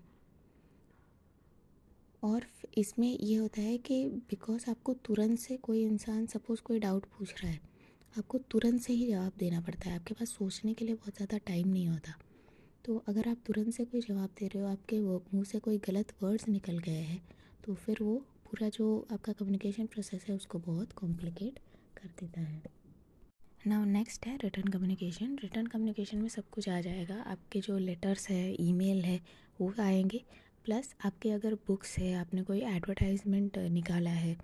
और इसमें ये होता है कि बिकॉज आपको तुरंत से कोई इंसान सपोज़ कोई डाउट पूछ रहा है, आपको तुरंत से ही जवाब देना पड़ता है, आपके पास सोचने के लिए बहुत ज़्यादा टाइम नहीं होता। तो अगर आप तुरंत से कोई जवाब दे रहे हो, आपके वो मुंह से कोई गलत वर्ड्स निकल गए हैं, तो फिर वो पूरा जो आपका कम्युनिकेशन प्रोसेस है उसको बहुत कॉम्प्लिकेट कर देता है। नाउ नेक्स्ट है रिटर्न कम्युनिकेशन। रिटर्न कम्युनिकेशन में सब कुछ आ जाएगा, आपके जो लेटर्स है, ईमेल है, वो आएंगे, प्लस आपके अगर बुक्स है, आपने कोई एडवर्टाइजमेंट निकाला है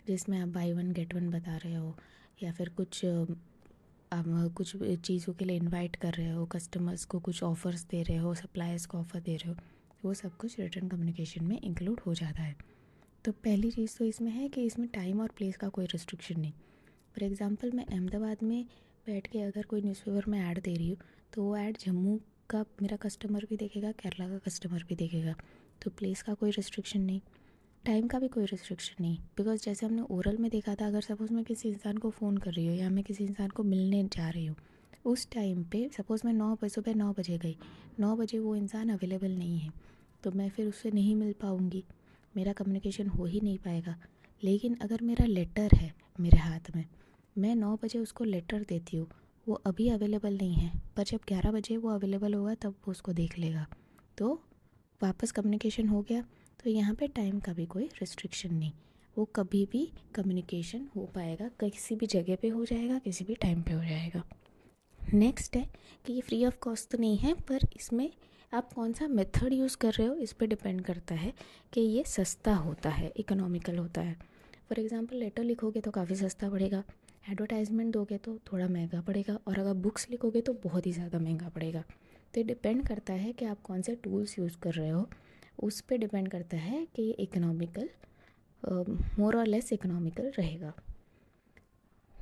जिसमें आप बाई वन गेट वन बता रहे हो, या फिर आप कुछ चीज़ों के लिए इनवाइट कर रहे हो, कस्टमर्स को कुछ ऑफ़र्स दे रहे हो, सप्लायर्स को ऑफ़र दे रहे हो, वो सब कुछ रिटर्न कम्युनिकेशन में इंक्लूड हो जाता है। तो पहली चीज़ तो इसमें है कि इसमें टाइम और प्लेस का कोई रिस्ट्रिक्शन नहीं। फॉर एग्ज़ाम्पल मैं अहमदाबाद में बैठ के अगर कोई न्यूज़पेपर में ऐड दे रही हूँ तो वो ऐड जम्मू का मेरा कस्टमर भी देखेगा, केरला का कस्टमर भी देखेगा। तो प्लेस का कोई रिस्ट्रिक्शन नहीं, टाइम का भी कोई रिस्ट्रिक्शन नहीं। बिकॉज जैसे हमने ओरल में देखा था, अगर सपोज़ मैं किसी इंसान को फ़ोन कर रही हूँ या मैं किसी इंसान को मिलने जा रही हूँ, उस टाइम पे सपोज़ मैं सुबह 9 बजे गई, 9 बजे वो इंसान अवेलेबल नहीं है, तो मैं फिर उससे नहीं मिल पाऊँगी, मेरा कम्युनिकेशन हो ही नहीं पाएगा। लेकिन अगर मेरा लेटर है मेरे हाथ में, मैं 9 बजे उसको लेटर देती हूँ, वो अभी अवेलेबल नहीं है, पर जब 11 बजे वो अवेलेबल होगा तब वो उसको देख लेगा, तो वापस कम्युनिकेशन हो गया। तो यहाँ पे टाइम का भी कोई रिस्ट्रिक्शन नहीं, वो कभी भी कम्युनिकेशन हो पाएगा, किसी भी जगह पे हो जाएगा, किसी भी टाइम पे हो जाएगा। नेक्स्ट है कि ये फ्री ऑफ कॉस्ट तो नहीं है, पर इसमें आप कौन सा मेथड यूज़ कर रहे हो इस पर डिपेंड करता है कि ये सस्ता होता है, इकोनॉमिकल होता है। फॉर एग्ज़ाम्पल लेटर लिखोगे तो काफ़ी सस्ता पड़ेगा, एडवर्टाइजमेंट दोगे तो थोड़ा महंगा पड़ेगा, और अगर बुक्स लिखोगे तो बहुत ही ज़्यादा महंगा पड़ेगा। तो ये डिपेंड करता है कि आप कौन से टूल्स यूज़ कर रहे हो, उस पर डिपेंड करता है कि ये इकोनॉमिकल, मोर और लेस इकोनॉमिकल रहेगा।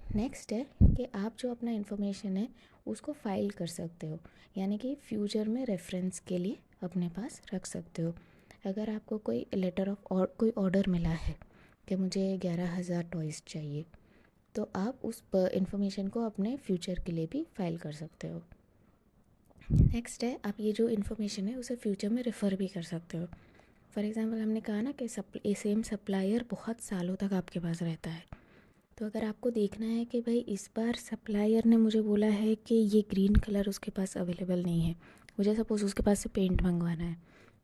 नेक्स्ट है कि आप जो अपना इन्फॉर्मेशन है उसको फाइल कर सकते हो, यानी कि फ्यूचर में रेफरेंस के लिए अपने पास रख सकते हो। अगर आपको कोई लेटर ऑफ कोई ऑर्डर मिला है कि मुझे 11,000 टॉयज़ चाहिए, तो आप उस इन्फॉर्मेशन को अपने फ्यूचर के लिए भी फाइल कर सकते हो। नेक्स्ट है, आप ये जो इन्फॉर्मेशन है उसे फ्यूचर में रेफ़र भी कर सकते हो। फॉर एग्ज़ाम्पल हमने कहा ना कि सेम सप्लायर बहुत सालों तक आपके पास रहता है, तो अगर आपको देखना है कि भाई इस बार सप्लायर ने मुझे बोला है कि ये ग्रीन कलर उसके पास अवेलेबल नहीं है, मुझे सपोज़ उसके पास से पेंट मंगवाना है,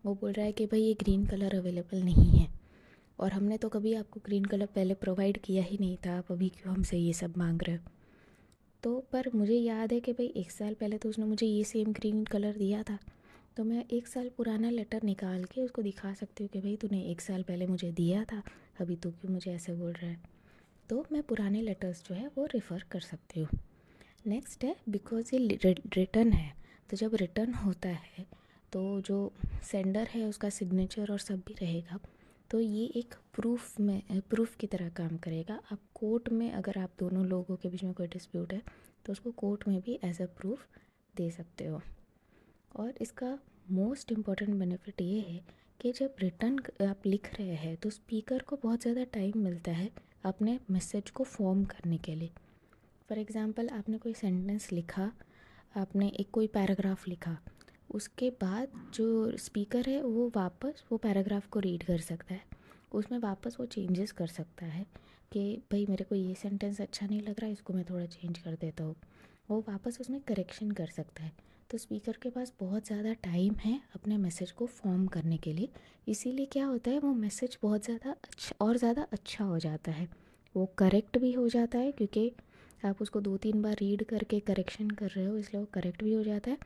वो बोल रहा है कि भाई ये ग्रीन कलर अवेलेबल नहीं है, और हमने तो कभी आपको ग्रीन कलर पहले प्रोवाइड किया ही नहीं था, आप अभी क्यों हमसे ये सब मांग रहे हो। तो पर मुझे याद है कि भाई 1 साल पहले तो उसने मुझे ये सेम ग्रीन कलर दिया था, तो मैं 1 साल पुराना लेटर निकाल के उसको दिखा सकती हूँ कि भाई तूने 1 साल पहले मुझे दिया था, अभी तू क्यों मुझे ऐसे बोल रहा है। तो मैं पुराने लेटर्स जो है वो रेफ़र कर सकती हूँ। नेक्स्ट है बिकॉज़ ये रिटर्न है, तो जब रिटर्न होता है तो जो सेंडर है उसका सिग्नेचर और सब भी रहेगा, तो ये एक प्रूफ की तरह काम करेगा। आप कोर्ट में अगर आप दोनों लोगों के बीच में कोई डिस्प्यूट है तो उसको कोर्ट में भी एज अ प्रूफ दे सकते हो। और इसका मोस्ट इम्पॉर्टेंट बेनिफिट ये है कि जब रिटर्न आप लिख रहे हैं तो स्पीकर को बहुत ज़्यादा टाइम मिलता है अपने मैसेज को फॉर्म करने के लिए। फॉर एग्ज़ाम्पल आपने कोई सेंटेंस लिखा, आपने एक कोई पैराग्राफ लिखा, उसके बाद जो स्पीकर है वो वापस वो पैराग्राफ को रीड कर सकता है, उसमें वापस वो चेंजेस कर सकता है कि भाई मेरे को ये सेंटेंस अच्छा नहीं लग रहा है, इसको मैं थोड़ा चेंज कर देता हूँ, वो वापस उसमें करेक्शन कर सकता है। तो स्पीकर के पास बहुत ज़्यादा टाइम है अपने मैसेज को फॉर्म करने के लिए, इसीलिए क्या होता है वो मैसेज बहुत ज़्यादा अच्छा और ज़्यादा अच्छा हो जाता है, वो करेक्ट भी हो जाता है क्योंकि आप उसको 2-3 बार रीड करके करेक्शन कर रहे हो, इसलिए वो करेक्ट भी हो जाता है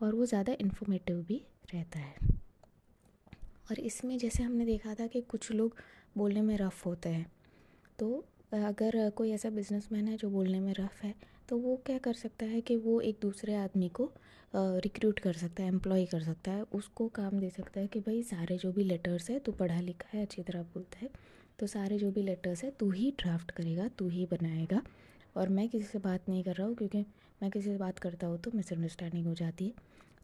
और वो ज़्यादा इन्फॉर्मेटिव भी रहता है। और इसमें जैसे हमने देखा था कि कुछ लोग बोलने में रफ़ होते हैं, तो अगर कोई ऐसा बिजनेसमैन है जो बोलने में रफ़ है, तो वो क्या कर सकता है कि वो एक दूसरे आदमी को रिक्रूट कर सकता है, एम्प्लॉय कर सकता है, उसको काम दे सकता है कि भाई सारे जो भी लेटर्स है, तू पढ़ा लिखा है, अच्छी तरह बोलता है, तो सारे जो भी लेटर्स है तू ही ड्राफ्ट करेगा, तू ही बनाएगा, और मैं किसी से बात नहीं कर रहा हूँ क्योंकि मैं किसी से बात करता हूँ तो मिसअंडरस्टैंडिंग हो जाती है।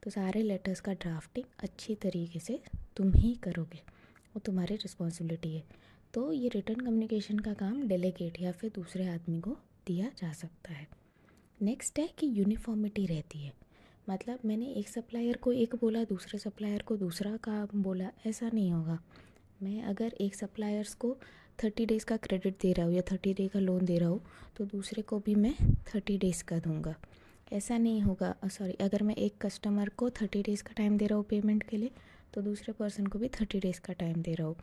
तो सारे लेटर्स का ड्राफ्टिंग अच्छी तरीके से तुम ही करोगे, वो तुम्हारी रिस्पॉन्सिबिलिटी है। तो ये रिटर्न कम्युनिकेशन का काम डेलीगेट या फिर दूसरे आदमी को दिया जा सकता है। नेक्स्ट है कि यूनिफॉर्मिटी रहती है, मतलब मैंने एक सप्लायर को एक बोला, दूसरे सप्लायर को दूसरा काम बोला, ऐसा नहीं होगा। मैं अगर एक सप्लायर्स को 30 डेज़ का क्रेडिट दे रहा हूँ या 30 डे का लोन दे रहा हूँ, तो दूसरे को भी मैं 30 डेज़ का दूंगा, ऐसा नहीं होगा। सॉरी, अगर मैं एक कस्टमर को 30 डेज़ का टाइम दे रहा हूँ पेमेंट के लिए, तो दूसरे पर्सन को भी 30 डेज़ का टाइम दे रहा हूँ।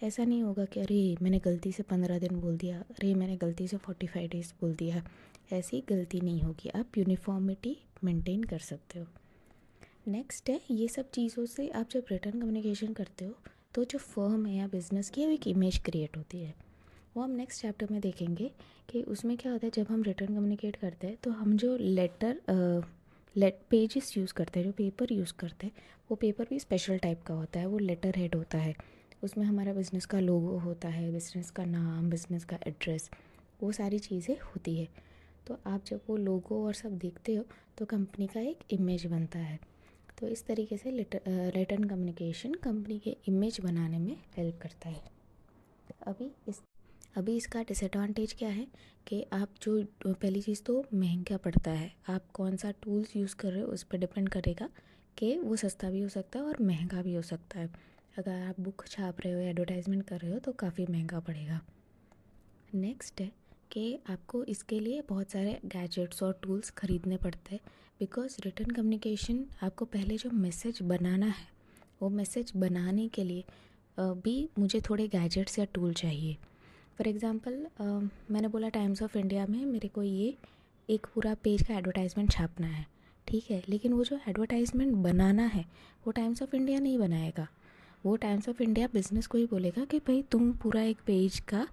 ऐसा नहीं होगा कि अरे मैंने गलती से 15 दिन बोल दिया, अरे मैंने गलती से 45 डेज़ बोल दिया, ऐसी गलती नहीं होगी, आप यूनिफॉर्मिटी मेंटेन कर सकते हो। नेक्स्ट है ये सब चीज़ों से आप जब रिटर्न कम्युनिकेशन करते हो तो जो फर्म है या बिज़नेस की एक इमेज क्रिएट होती है, वो हम नेक्स्ट चैप्टर में देखेंगे कि उसमें क्या होता है। जब हम रिटर्न कम्युनिकेट करते हैं तो हम जो पेजेस यूज़ करते हैं, जो पेपर यूज़ करते हैं, वो पेपर भी स्पेशल टाइप का होता है, वो लेटर हेड होता है, उसमें हमारा बिज़नेस का लोगो होता है, बिज़नेस का नाम, बिज़नेस का एड्रेस, वो सारी चीज़ें होती है। तो आप जब वो लोगो और सब देखते हो तो कंपनी का एक इमेज बनता है। तो इस तरीके से रिटर्न कम्युनिकेशन कंपनी के इमेज बनाने में हेल्प करता है। अभी इस अभी इसका डिसएडवांटेज क्या है कि आप जो पहली चीज़ तो महंगा पड़ता है, आप कौन सा टूल्स यूज़ कर रहे हो उस पर डिपेंड करेगा कि वो सस्ता भी हो सकता है और महंगा भी हो सकता है। अगर आप बुक छाप रहे हो या एडवर्टाइजमेंट कर रहे हो तो काफ़ी महंगा पड़ेगा। नेक्स्ट है कि आपको इसके लिए बहुत सारे गैजेट्स और टूल्स ख़रीदने पड़ते हैं, बिकॉज़ रिटर्न कम्युनिकेशन आपको पहले जो मैसेज बनाना है, वो मैसेज बनाने के लिए भी मुझे थोड़े गैजेट्स या टूल चाहिए। फॉर एग्ज़ाम्पल मैंने बोला टाइम्स ऑफ इंडिया में मेरे को ये एक पूरा पेज का एडवर्टाइजमेंट छापना है, ठीक है, लेकिन वो जो एडवर्टाइजमेंट बनाना है वो टाइम्स ऑफ इंडिया नहीं बनाएगा, वो टाइम्स ऑफ इंडिया बिज़नेस को ही बोलेगा कि भाई तुम पूरा एक पेज का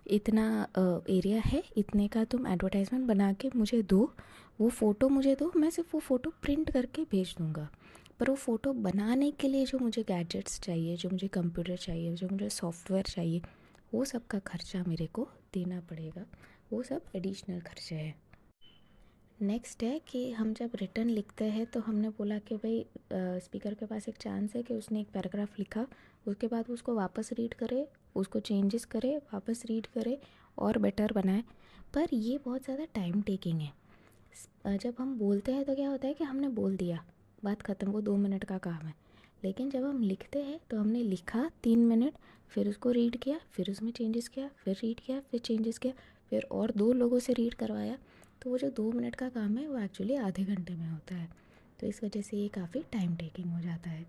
इतना एरिया है, इतने का तुम एडवर्टाइजमेंट बना के मुझे दो, वो फ़ोटो मुझे दो, मैं सिर्फ वो फ़ोटो प्रिंट करके भेज दूँगा। पर वो फ़ोटो बनाने के लिए जो मुझे गैजेट्स चाहिए, जो मुझे कंप्यूटर चाहिए, जो मुझे सॉफ्टवेयर चाहिए, वो सब का खर्चा मेरे को देना पड़ेगा, वो सब एडिशनल खर्चे हैं। नेक्स्ट है कि हम जब रिटर्न लिखते हैं तो हमने बोला कि भाई स्पीकर के पास एक चांस है कि उसने एक पैराग्राफ लिखा, उसके बाद वो उसको वापस रीड करे, उसको चेंजेस करे, वापस रीड करे और बेटर बनाए, पर ये बहुत ज़्यादा टाइम टेकिंग है। जब हम बोलते हैं तो क्या होता है कि हमने बोल दिया, बात ख़त्म, वो 2 मिनट का काम है। लेकिन जब हम लिखते हैं तो हमने लिखा 3 मिनट, फिर उसको रीड किया, फिर उसमें चेंजेस किया, फिर रीड किया, फिर चेंजेस किया, फिर और 2 लोगों से रीड करवाया, तो वो जो 2 मिनट का काम है वो एक्चुअली आधे घंटे में होता है। तो इस वजह से ये काफ़ी टाइम टेकिंग हो जाता है।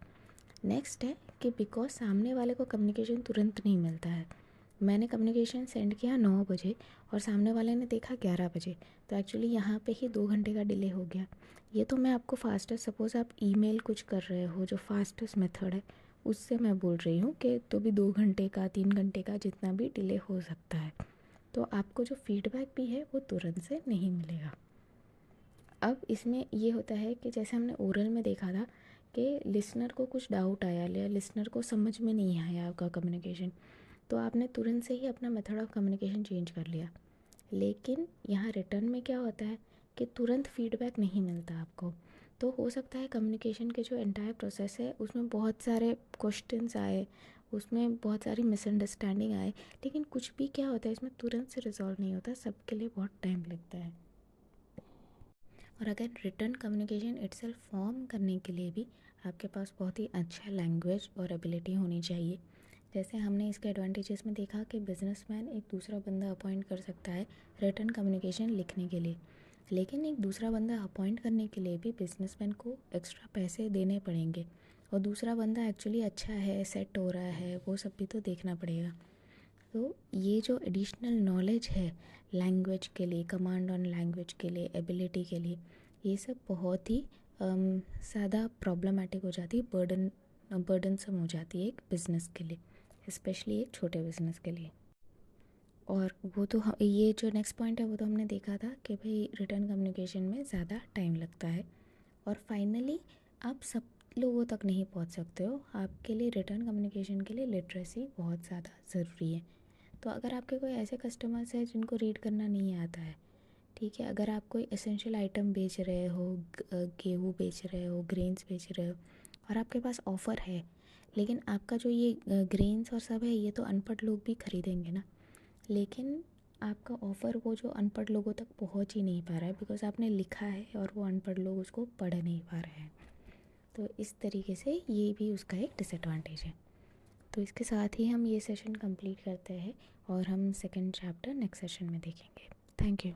नेक्स्ट है कि बिकॉज सामने वाले को कम्युनिकेशन तुरंत नहीं मिलता है। मैंने कम्युनिकेशन सेंड किया 9 बजे और सामने वाले ने देखा 11 बजे, तो एक्चुअली यहाँ पे ही 2 घंटे का डिले हो गया। ये तो मैं आपको फास्टेस्ट, सपोज़ आप ईमेल कुछ कर रहे हो जो फास्टेस्ट मेथड है उससे मैं बोल रही हूँ कि तो भी 2 घंटे का, 3 घंटे का जितना भी डिले हो सकता है, तो आपको जो फीडबैक भी है वो तुरंत से नहीं मिलेगा। अब इसमें ये होता है कि जैसे हमने ओरल में देखा था कि लिसनर को कुछ डाउट आया या लिसनर को समझ में नहीं आया आपका कम्युनिकेशन, तो आपने तुरंत से ही अपना मेथड ऑफ कम्युनिकेशन चेंज कर लिया। लेकिन यहाँ रिटर्न में क्या होता है कि तुरंत फीडबैक नहीं मिलता आपको। तो हो सकता है कम्युनिकेशन के जो एंटायर प्रोसेस है उसमें बहुत सारे क्वेश्चंस आए, उसमें बहुत सारी मिसअंडरस्टैंडिंग आए, लेकिन कुछ भी क्या होता है इसमें तुरंत से रिजॉल्व नहीं होता, सबके लिए बहुत टाइम लगता है। और अगर रिटर्न कम्युनिकेशन इटसेल्फ फॉर्म करने के लिए भी आपके पास बहुत ही अच्छा लैंग्वेज और एबिलिटी होनी चाहिए। जैसे हमने इसके एडवांटेजेस में देखा कि बिजनेसमैन एक दूसरा बंदा अपॉइंट कर सकता है रिटर्न कम्युनिकेशन लिखने के लिए, लेकिन एक दूसरा बंदा अपॉइंट करने के लिए भी बिजनेसमैन को एक्स्ट्रा पैसे देने पड़ेंगे, और दूसरा बंदा एक्चुअली अच्छा है, सेट हो रहा है, वो सब भी तो देखना पड़ेगा। तो ये जो एडिशनल नॉलेज है लैंग्वेज के लिए, कमांड ऑन लैंग्वेज के लिए, एबिलिटी के लिए, ये सब बहुत ही ज़्यादा प्रॉब्लमेटिक हो जाती है, बर्डनसम हो जाती है एक बिज़नेस के लिए, स्पेशली एक छोटे बिज़नेस के लिए। और वो तो ये जो नेक्स्ट पॉइंट है वो तो हमने देखा था कि भाई रिटर्न कम्युनिकेशन में ज़्यादा टाइम लगता है। और फाइनली आप सब लोगों तक नहीं पहुंच सकते हो, आपके लिए रिटर्न कम्युनिकेशन के लिए लिटरेसी बहुत ज़्यादा ज़रूरी है। तो अगर आपके कोई ऐसे कस्टमर्स हैं जिनको रीड करना नहीं आता है, ठीक है, अगर आप कोई एसेंशियल आइटम बेच रहे हो, गेहूँ बेच रहे हो, ग्रेन्स बेच रहे हो, और आपके पास ऑफ़र है, लेकिन आपका जो ये ग्रेन्स और सब है ये तो अनपढ़ लोग भी खरीदेंगे ना, लेकिन आपका ऑफ़र वो जो अनपढ़ लोगों तक पहुंच ही नहीं पा रहा है बिकॉज़ आपने लिखा है और वो अनपढ़ लोग उसको पढ़ नहीं पा रहे हैं। तो इस तरीके से ये भी उसका एक डिसएडवांटेज है। तो इसके साथ ही हम ये सेशन कंप्लीट करते हैं और हम सेकंड चैप्टर नेक्स्ट सेशन में देखेंगे। Thank you.